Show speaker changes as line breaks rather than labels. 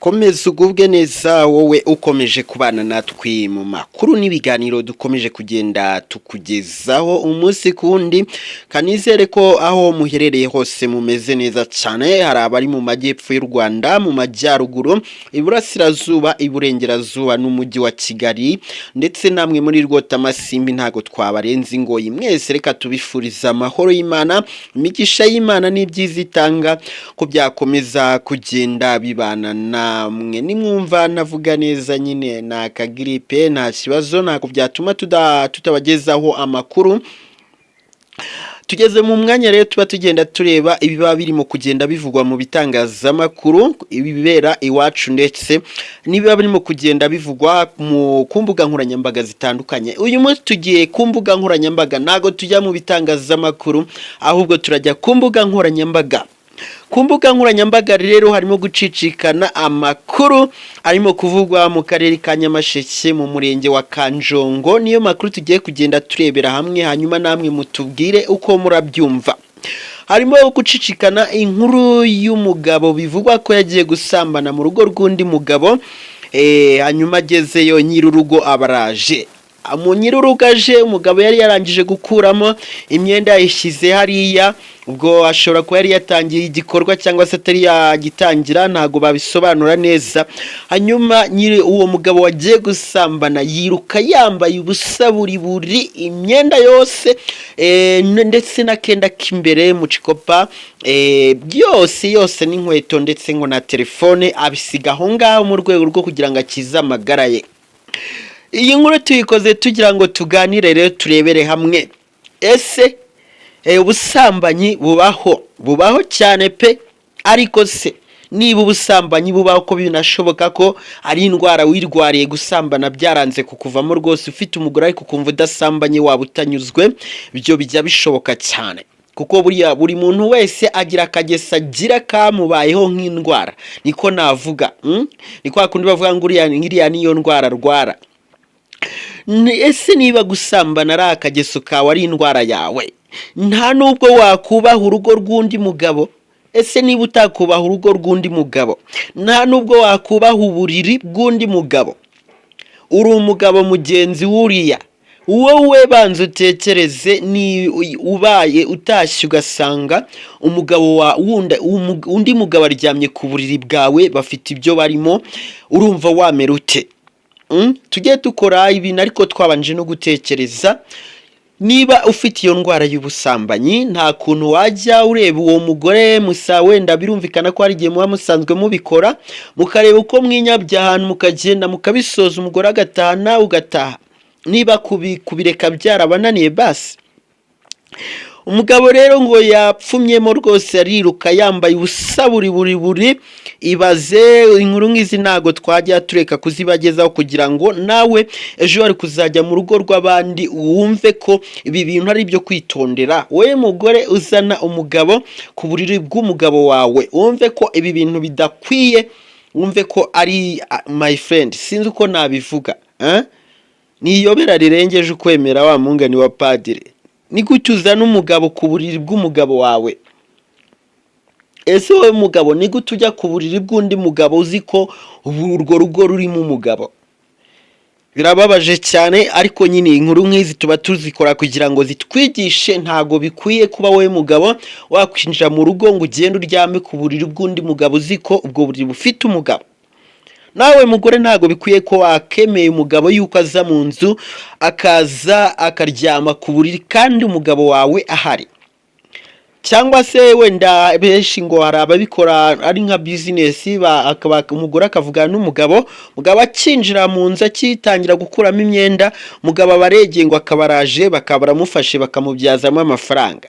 Komeza ugubwe neza wowe ukomeje kubana natwe mu makuru n'ibiganiro dukomeje kugenda tukugezaho umunsi kundi kanizere ko aho muherereye hose mumeze neza cyane. Hari abari mu majyepfo y'u Rwanda, mu majyaruguru, iburasirazuba, iburengerazuba n'umujyi wa Kigali, ndetse namwe muri Rwotamasimbi ntago twabarenze ingoyi. Mwese reka tubifuriza amahoro y'Imana, imigisha y'Imana n'ibyiza itanga ko byakomeza kugenda bibana na mwe. Nimwumva navuga neza nyine na kagripe nta kibazo, nako byatuma tutabagezaho amakuru. Tugeze mu mwanya rero tuba tugenda tureba ibiba birimo kugenda bivugwa mu bitangazamakuru, ibibera iwacu ndetse nibiba birimo kugenda bivugwa ku mbuga nkoranyambaga zitandukanye. Uyu munsi tugiye ku mbuga nkoranyambaga, nago tujya mu bitangazamakuru ahubwo turajya ku mbuga nkoranyambaga. Ku mbuga nkoranyambaga rero harimo gucicikana amakuru arimo kuvugwa mu karere ka Nyamasheke mu murenge wa Kanjongo. Niyo makuru tugiye kugenda turebera hamwe, hanyuma namwe mutubwire uko murabyumva. Harimo gucicikana inkuru y'umugabo bivugwa ko yagiye gusambana mu rugo rw'undi mugabo, hanyuma agezeyo nyirurugo abaraje. Mu nyirurugo aje, umugabo yari yarangije gukuramo imyenda yishyize hariya, ubwo ashobora kuba yari yatangiye igikorwa cyangwa se atari yagitangira, ntago babisobanura neza. Hanyuma uwo mugabo wagiye gusambana yiruka yambaye ubusa buriburi, imyenda yose ndetse n'akenda k'imbere mu cikopa, yose n'inkweto ndetse ngo na telefone abisiga aho ngaho mu rwego rwo kugira ngo akize amagara ye. Iyi nkuru tuyikoze tugira ngo tuganire rero turebere hamwe, ese ubusambanyi bubaho cyane pe, ariko se niba ubusambanyi bubaho ko binashoboka ko ari indwara wirwariye, gusambana byaranze kukuvamo rwose, ufite umugore ariko kumva udasambanye waba utanyuzwe, byo bijya bishoboka cyane. Kuko buri muntu wese agira akagesa agira kamubayeho nk'indwara, niko navuga. Ni kwa kundi bavuga ngo iriya niyo ndwara arwara. Ese niba gusambana ari akageso kawe, ari indwara yawe, nta nubwo wakubaha urugo rw'undi mugabo? Ese niba utakubaha urugo rw'undi mugabo, nta nubwo wakubaha uburiri bw'undi mugabo? Uri umugabo mugenzi wuriya, wowe banza utekereze, ni ubaye utashye ugasanga umugabo undi mugabo aryamye ku buriri bwawe, bafite ibyo barimo, urumva wamera ute? Tujye dukora ibintu ariko twabanje no gutekereza. Niba ufite iyo ndwara y'ubusambanyi, nta kuntu wajya ureba uwo mugore musa, wenda birumvikana ko hari igihe muba musanzwe mubikora, mukareba uko mwinyabya ahantu, mukagenda mukabisoza, umugore agataha nawe ugataha. Niba kubireka byarabananiye basi. Umugabo rero ngo yapfumyemo rwose, ariruka yambaye ubusa buriburi. Ibaze inkuru nk'izi ntago twajya tureka kuzibagezaho kugira ngo nawe ejo wari kuzajya mu rugo rw'abandi wumve ko ibi bintu ari byo kwitondera. Wowe mugore uzana umugabo ku buriri bw'umugabo wawe, wumve ko ibi bintu bidakwiye, wumve ko ari my friend, sinzi uko nabivuga. Niyobera rirengeje ukwemera wa mungani wa padiri. Ni gute uzana umugabo ku buriri bw'umugabo wawe? Ese wowe mugabo ni gute ujya ku buriri bw'undi mugabo uzi ko urwo rugo rurimo umugabo? Birababaje cyane, ariko nyine inkuru nk'izi tuba tuzikora kugira ngo zitwigishe. Ntago bikwiye kuba wowe mugabo wakwinjira mu rugo ngo ugende uryame ku buriri bw'undi mugabo uzi ko ubwo buriri bufite umugabo. Nawe mugore ntago bikwiye ko wakemeye umugabo yuko aza mu nzu akaza akaryama ku buriri kandi umugabo wawe ahari. Cyangwa se wenda benshi ngo hari ababikora ari nka business, umugore akavugana n'umugabo, mugabo akinjira mu nzu akitangira gukuramo imyenda, mugabo abaregeye ngo akabaraje, bakabaramufashe bakamubyazamo amafaranga.